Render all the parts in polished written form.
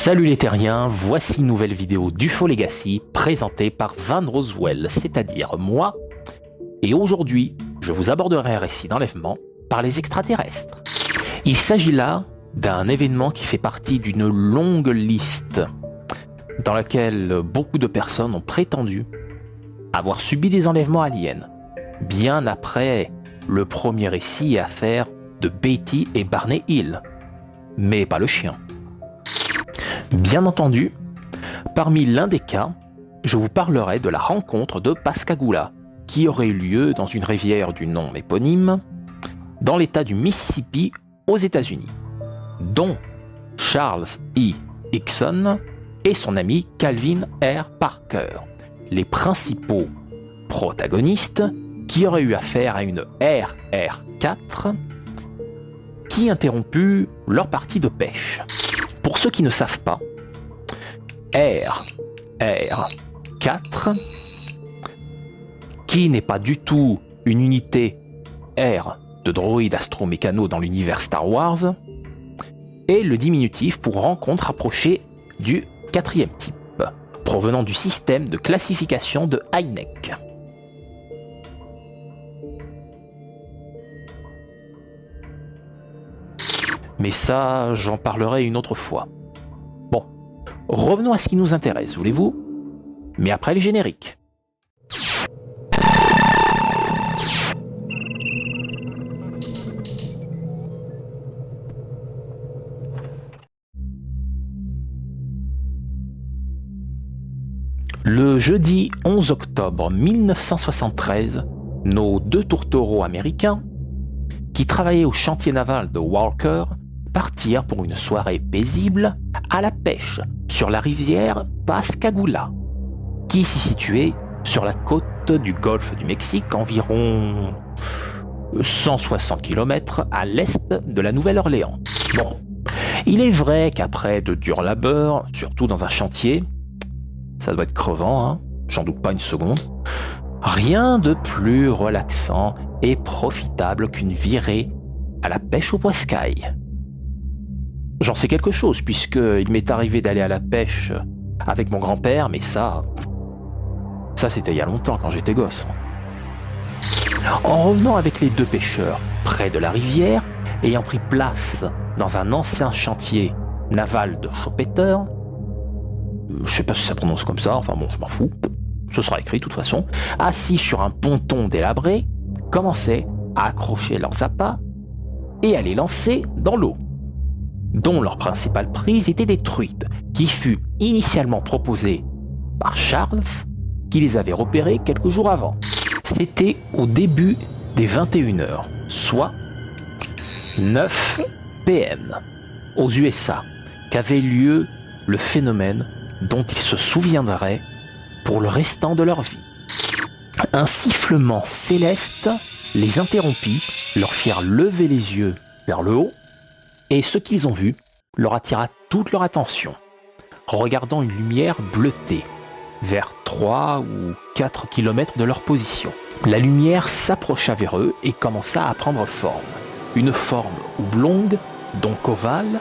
Salut les terriens, voici une nouvelle vidéo d'UFO Legacy présentée par Van Roswell, c'est-à-dire moi. Et aujourd'hui, je vous aborderai un récit d'enlèvement par les extraterrestres. Il s'agit là d'un événement qui fait partie d'une longue liste dans laquelle beaucoup de personnes ont prétendu avoir subi des enlèvements aliens, bien après le premier récit et affaire de Betty et Barney Hill, mais pas le chien. Bien entendu, parmi l'un des cas, je vous parlerai de la rencontre de Pascagoula, qui aurait eu lieu dans une rivière du nom éponyme, dans l'État du Mississippi aux États-Unis, dont Charles E. Hickson et son ami Calvin R. Parker, les principaux protagonistes qui auraient eu affaire à une RR-4 qui interromput leur partie de pêche. Pour ceux qui ne savent pas, RR-4, qui n'est pas du tout une unité R de droïdes astromécano dans l'univers Star Wars, est le diminutif pour rencontre rapprochée du 4e type, provenant du système de classification de Hynek. Mais ça, j'en parlerai une autre fois. Bon, revenons à ce qui nous intéresse, voulez-vous? Mais après les génériques. Le jeudi 11 octobre 1973, nos deux tourtereaux américains, qui travaillaient au chantier naval de Walker, partirent pour une soirée paisible à la pêche sur la rivière Pascagoula, qui s'y situait sur la côte du golfe du Mexique, environ 160 km à l'est de la Nouvelle-Orléans. Bon, il est vrai qu'après de durs labeurs, surtout dans un chantier, ça doit être crevant, hein, j'en doute pas une seconde, rien de plus relaxant et profitable qu'une virée à la pêche au poiscaille. J'en sais quelque chose, puisqu'il m'est arrivé d'aller à la pêche avec mon grand-père, mais ça c'était il y a longtemps, quand j'étais gosse. En revenant avec les deux pêcheurs près de la rivière, ayant pris place dans un ancien chantier naval de Schoppeter, je sais pas si ça prononce comme ça, enfin bon, je m'en fous, ce sera écrit de toute façon, assis sur un ponton délabré, commençaient à accrocher leurs appâts et à les lancer dans l'eau, dont leur principale prise était des truites, qui fut initialement proposée par Charles, qui les avait repérées quelques jours avant. C'était au début des 21h, soit 9 p.m. aux USA, qu'avait lieu le phénomène dont ils se souviendraient pour le restant de leur vie. Un sifflement céleste les interrompit, leur firent lever les yeux vers le haut, et ce qu'ils ont vu leur attira toute leur attention, regardant une lumière bleutée, vers 3 ou 4 km de leur position. La lumière s'approcha vers eux et commença à prendre forme, une forme oblongue, donc ovale,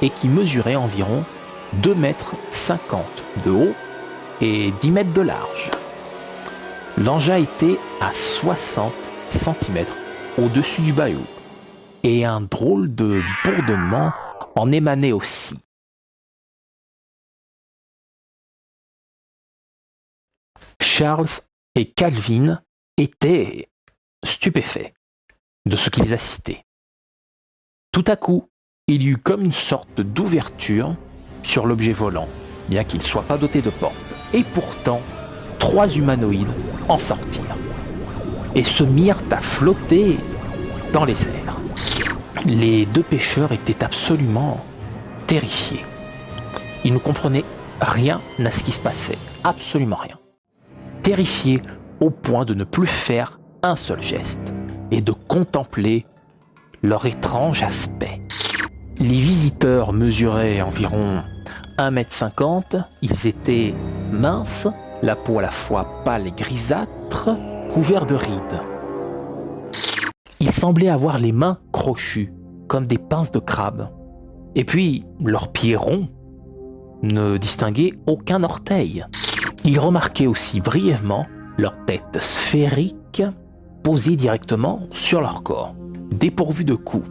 et qui mesurait environ 2,50 mètres de haut et 10 mètres de large. L'engin était à 60 cm au-dessus du bahut, et un drôle de bourdonnement en émanait aussi. Charles et Calvin étaient stupéfaits de ce qu'ils assistaient. Tout à coup, il y eut comme une sorte d'ouverture sur l'objet volant, bien qu'il ne soit pas doté de porte. Et pourtant, 3 humanoïdes en sortirent et se mirent à flotter dans les airs. Les deux pêcheurs étaient absolument terrifiés. Ils ne comprenaient rien à ce qui se passait, absolument rien. Terrifiés au point de ne plus faire un seul geste et de contempler leur étrange aspect. Les visiteurs mesuraient environ 1,50 m, ils étaient minces, la peau à la fois pâle et grisâtre, couverts de rides. Ils semblaient avoir les mains crochues, comme des pinces de crabe. Et puis, leurs pieds ronds, ne distinguaient aucun orteil. Ils remarquaient aussi brièvement leur tête sphérique posée directement sur leur corps, dépourvue de cou.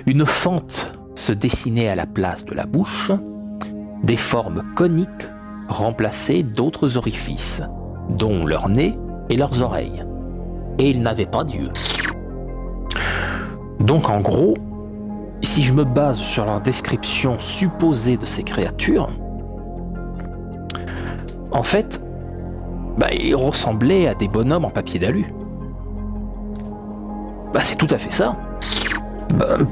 Une fente se dessinait à la place de la bouche, des formes coniques remplaçaient d'autres orifices, dont leur nez et leurs oreilles. Et ils n'avaient pas d'yeux. Donc en gros, si je me base sur la description supposée de ces créatures, en fait, ils ressemblaient à des bonhommes en papier d'alu. C'est tout à fait ça.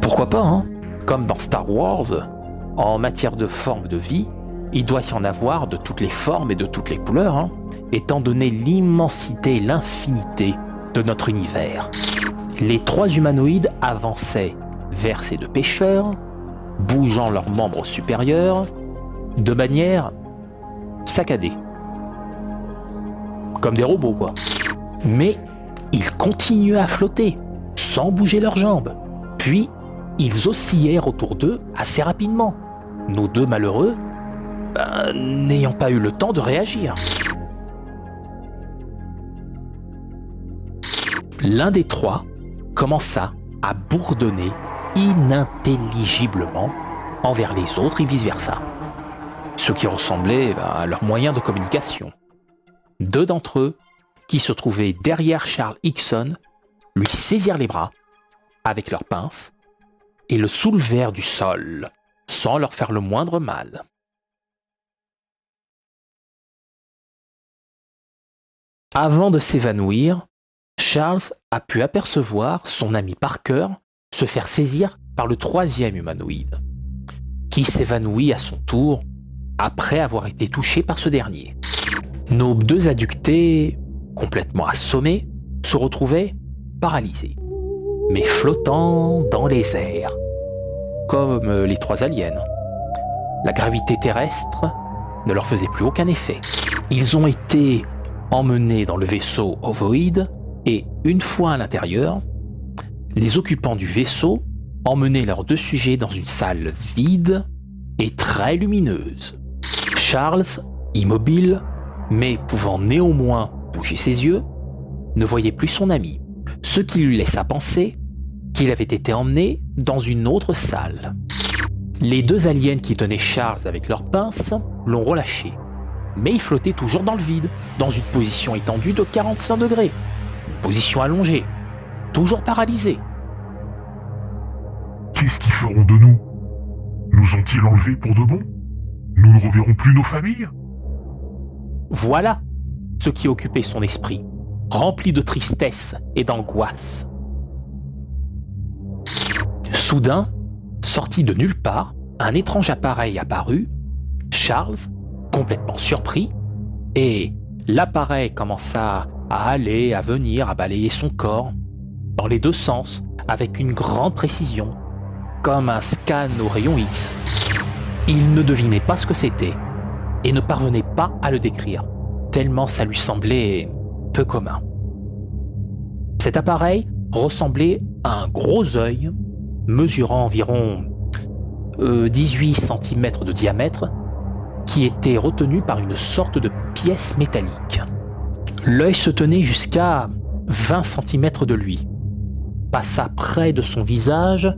Pourquoi pas, hein? Comme dans Star Wars, en matière de forme de vie, il doit y en avoir de toutes les formes et de toutes les couleurs, hein, étant donné l'immensité et l'infinité de notre univers. Les trois humanoïdes avançaient vers ces deux pêcheurs, bougeant leurs membres supérieurs, de manière saccadée. Comme des robots, quoi. Mais ils continuaient à flotter, sans bouger leurs jambes. Puis, ils oscillèrent autour d'eux assez rapidement. Nos deux malheureux, n'ayant pas eu le temps de réagir. L'un des trois commença à bourdonner inintelligiblement envers les autres et vice-versa, ce qui ressemblait à leur moyen de communication. Deux d'entre eux, qui se trouvaient derrière Charles Hickson, lui saisirent les bras avec leurs pinces et le soulevèrent du sol, sans leur faire le moindre mal. Avant de s'évanouir, Charles a pu apercevoir son ami Parker se faire saisir par le troisième humanoïde, qui s'évanouit à son tour après avoir été touché par ce dernier. Nos deux adductés, complètement assommés, se retrouvaient paralysés, mais flottant dans les airs, comme les trois aliens. La gravité terrestre ne leur faisait plus aucun effet. Ils ont été emmenés dans le vaisseau ovoïde et, une fois à l'intérieur, les occupants du vaisseau emmenaient leurs deux sujets dans une salle vide et très lumineuse. Charles, immobile, mais pouvant néanmoins bouger ses yeux, ne voyait plus son ami, ce qui lui laissa penser qu'il avait été emmené dans une autre salle. Les deux aliens qui tenaient Charles avec leurs pinces l'ont relâché, mais il flottait toujours dans le vide, dans une position étendue de 45 degrés, une position allongée, toujours paralysé. Qu'est-ce qu'ils feront de nous? Nous ont-ils enlevés pour de bon? Nous ne reverrons plus nos familles? Voilà ce qui occupait son esprit, rempli de tristesse et d'angoisse. Soudain, sorti de nulle part, un étrange appareil apparut, Charles, complètement surpris, et l'appareil commença à aller, à venir, à balayer son corps, dans les deux sens, avec une grande précision, comme un scan au rayon X. Il ne devinait pas ce que c'était, et ne parvenait pas à le décrire, tellement ça lui semblait peu commun. Cet appareil ressemblait à un gros œil, mesurant environ 18 cm de diamètre, qui était retenu par une sorte de pièce métallique. L'œil se tenait jusqu'à 20 cm de lui, passa près de son visage,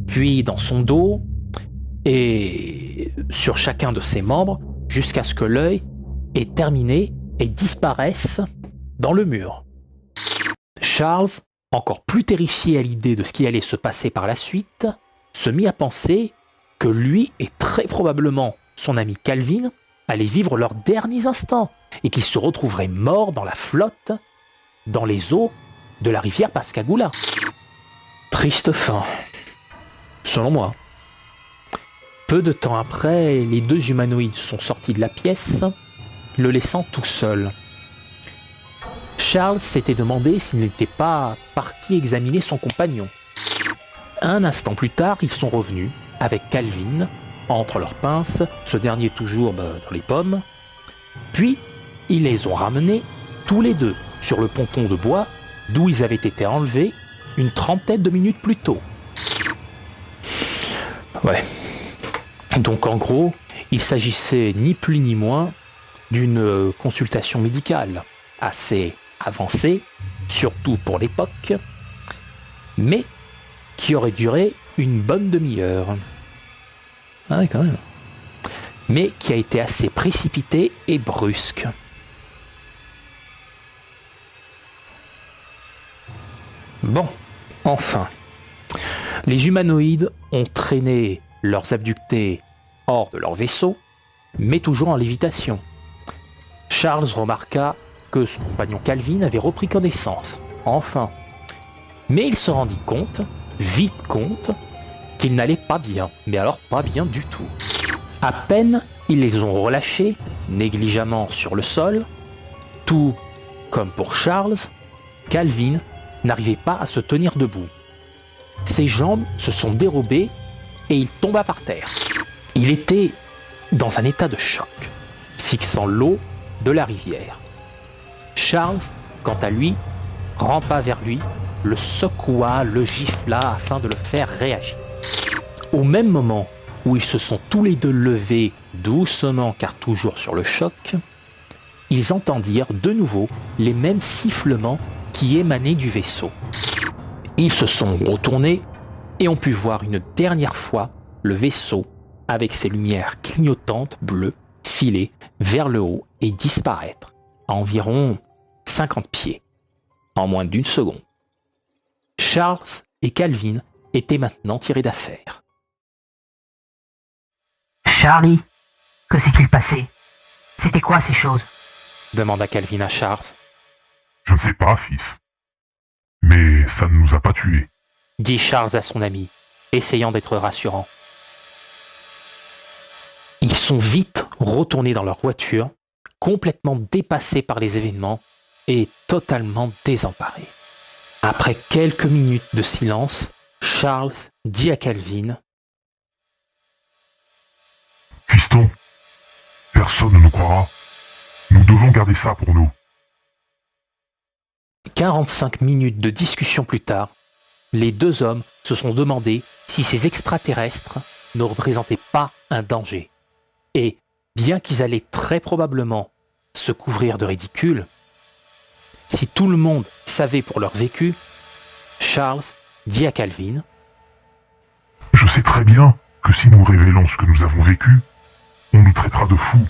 puis dans son dos, et sur chacun de ses membres, jusqu'à ce que l'œil ait terminé et disparaisse dans le mur. Charles, encore plus terrifié à l'idée de ce qui allait se passer par la suite, se mit à penser que lui et très probablement son ami Calvin allaient vivre leurs derniers instants et qu'ils se retrouveraient morts dans la flotte, dans les eaux de la rivière Pascagoula. Triste fin, selon moi. Peu de temps après, les deux humanoïdes sont sortis de la pièce, le laissant tout seul. Charles s'était demandé s'il n'était pas parti examiner son compagnon. Un instant plus tard, ils sont revenus, avec Calvin, entre leurs pinces, ce dernier toujours dans les pommes. Puis, ils les ont ramenés, tous les deux, sur le ponton de bois, d'où ils avaient été enlevés une trentaine de minutes plus tôt. Ouais, Donc en gros, il s'agissait ni plus ni moins d'une consultation médicale assez avancée, surtout pour l'époque, mais qui aurait duré une bonne demi-heure. Ah ouais, quand même. Mais qui a été assez précipitée et brusque. Bon, enfin. Les humanoïdes ont traîné leurs abductés hors de leur vaisseau, mais toujours en lévitation. Charles remarqua que son compagnon Calvin avait repris connaissance, enfin. Mais il se rendit compte, vite compte, qu'il n'allait pas bien, mais alors pas bien du tout. À peine ils les ont relâchés, négligemment sur le sol, tout comme pour Charles, Calvin n'arrivait pas à se tenir debout. Ses jambes se sont dérobées et il tomba par terre. Il était dans un état de choc, fixant l'eau de la rivière. Charles, quant à lui, rampa vers lui, le secoua, le gifla afin de le faire réagir. Au même moment où ils se sont tous les deux levés doucement car toujours sur le choc, ils entendirent de nouveau les mêmes sifflements qui émanaient du vaisseau. Ils se sont retournés et ont pu voir une dernière fois le vaisseau avec ses lumières clignotantes bleues filer vers le haut et disparaître à environ 50 pieds, en moins d'une seconde. Charles et Calvin étaient maintenant tirés d'affaire. Charlie, que s'est-il passé? C'était quoi ces choses? Demanda Calvin à Charles. Je ne sais pas, fils. Mais ça ne nous a pas tués. Dit Charles à son ami, essayant d'être rassurant. Ils sont vite retournés dans leur voiture, complètement dépassés par les événements et totalement désemparés. Après quelques minutes de silence, Charles dit à Calvin: Fiston, personne ne nous croira. Nous devons garder ça pour nous. 45 minutes de discussion plus tard, les deux hommes se sont demandé si ces extraterrestres ne représentaient pas un danger. Et, bien qu'ils allaient très probablement se couvrir de ridicule, si tout le monde savait pour leur vécu, Charles dit à Calvin: Je sais très bien que si nous révélons ce que nous avons vécu, on nous traitera de fous.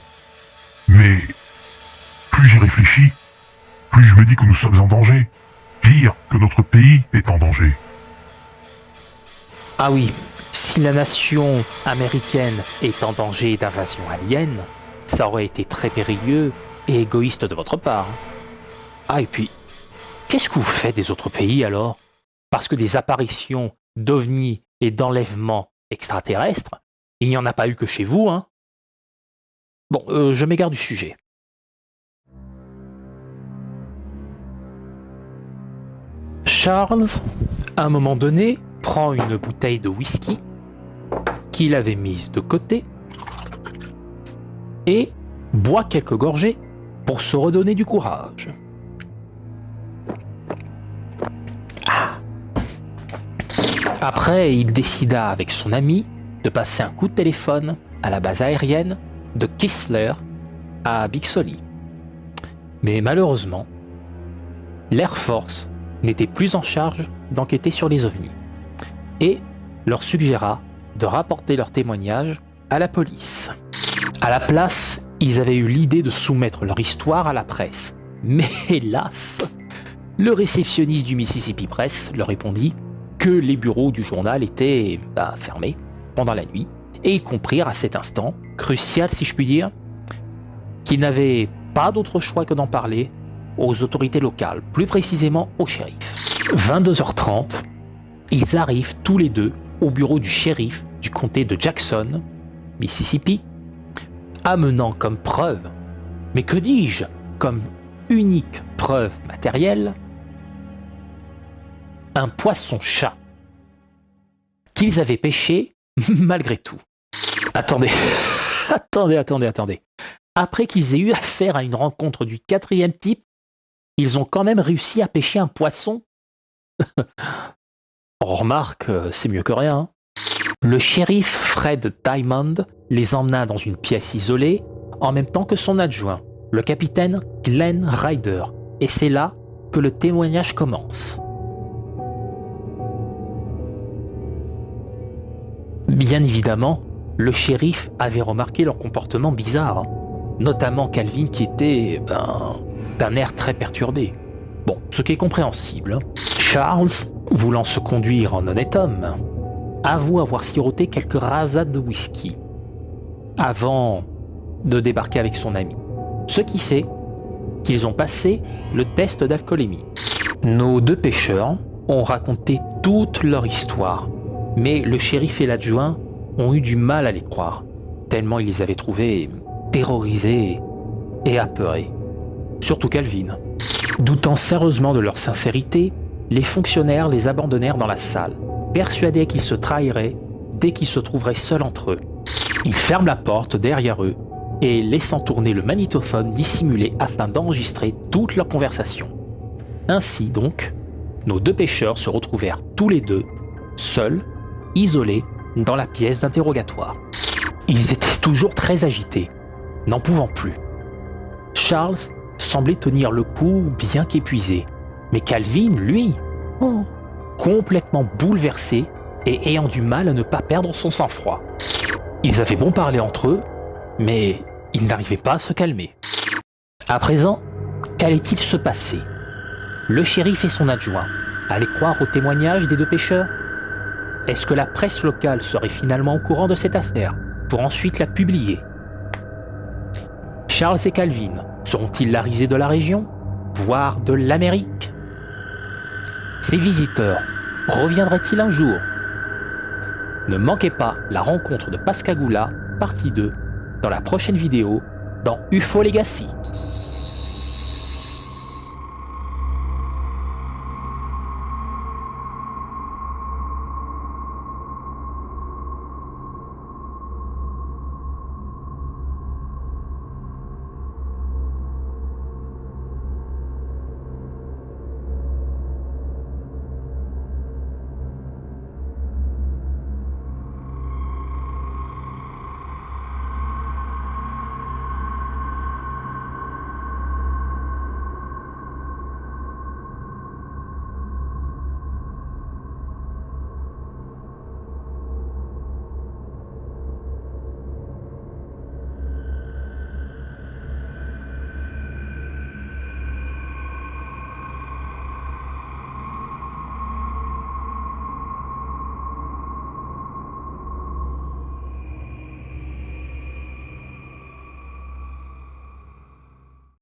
Mais plus j'y réfléchis, plus je me dis que nous sommes en danger. Pire, que notre pays est en danger. Ah oui, si la nation américaine est en danger d'invasion alien, ça aurait été très périlleux et égoïste de votre part. Ah et puis, qu'est-ce que vous faites des autres pays alors? Parce que des apparitions d'ovnis et d'enlèvements extraterrestres, il n'y en a pas eu que chez vous, hein? Bon, je m'égare du sujet. Charles, à un moment donné, prend une bouteille de whisky qu'il avait mise de côté et boit quelques gorgées pour se redonner du courage. Après, il décida avec son ami de passer un coup de téléphone à la base aérienne de Kistler à Bixoli. Mais malheureusement, l'Air Force n'était plus en charge d'enquêter sur les ovnis et leur suggéra de rapporter leur témoignage à la police. À la place, ils avaient eu l'idée de soumettre leur histoire à la presse. Mais hélas, le réceptionniste du Mississippi Press leur répondit que les bureaux du journal étaient fermés pendant la nuit et ils comprirent à cet instant, crucial si je puis dire, qu'ils n'avaient pas d'autre choix que d'en parler aux autorités locales, plus précisément au shérif. 22h30, ils arrivent tous les deux au bureau du shérif du comté de Jackson, Mississippi, amenant comme preuve, mais que dis-je, comme unique preuve matérielle, un poisson-chat qu'ils avaient pêché malgré tout. Attendez, attendez. Après qu'ils aient eu affaire à une rencontre du 4e type, ils ont quand même réussi à pêcher un poisson. On remarque, c'est mieux que rien. Le shérif Fred Diamond les emmena dans une pièce isolée, en même temps que son adjoint, le capitaine Glenn Ryder, et c'est là que le témoignage commence. Bien évidemment, le shérif avait remarqué leur comportement bizarre, notamment Calvin qui était, d'un air très perturbé. Bon, ce qui est compréhensible. Charles, voulant se conduire en honnête homme, avoue avoir siroté quelques rasades de whisky avant de débarquer avec son ami. Ce qui fait qu'ils ont passé le test d'alcoolémie. Nos deux pêcheurs ont raconté toute leur histoire, mais le shérif et l'adjoint ont eu du mal à les croire, tellement ils les avaient trouvés terrorisés et apeurés. Surtout Calvin. Doutant sérieusement de leur sincérité, les fonctionnaires les abandonnèrent dans la salle, persuadés qu'ils se trahiraient dès qu'ils se trouveraient seuls entre eux. Ils ferment la porte derrière eux et laissant tourner le magnétophone dissimulé afin d'enregistrer toute leur conversation. Ainsi donc, nos deux pêcheurs se retrouvèrent tous les deux, seuls, isolés, dans la pièce d'interrogatoire. Ils étaient toujours très agités, n'en pouvant plus. Charles semblait tenir le coup bien qu'épuisé, mais Calvin, lui, complètement bouleversé et ayant du mal à ne pas perdre son sang-froid. Ils avaient bon parler entre eux, mais ils n'arrivaient pas à se calmer. À présent, qu'allait-il se passer? Le shérif et son adjoint allaient croire au témoignage des deux pêcheurs? Est-ce que la presse locale serait finalement au courant de cette affaire pour ensuite la publier? Charles et Calvin seront-ils la risée de la région, voire de l'Amérique? Ces visiteurs reviendraient-ils un jour? Ne manquez pas la rencontre de Pascagoula, partie 2, dans la prochaine vidéo dans UFO Legacy.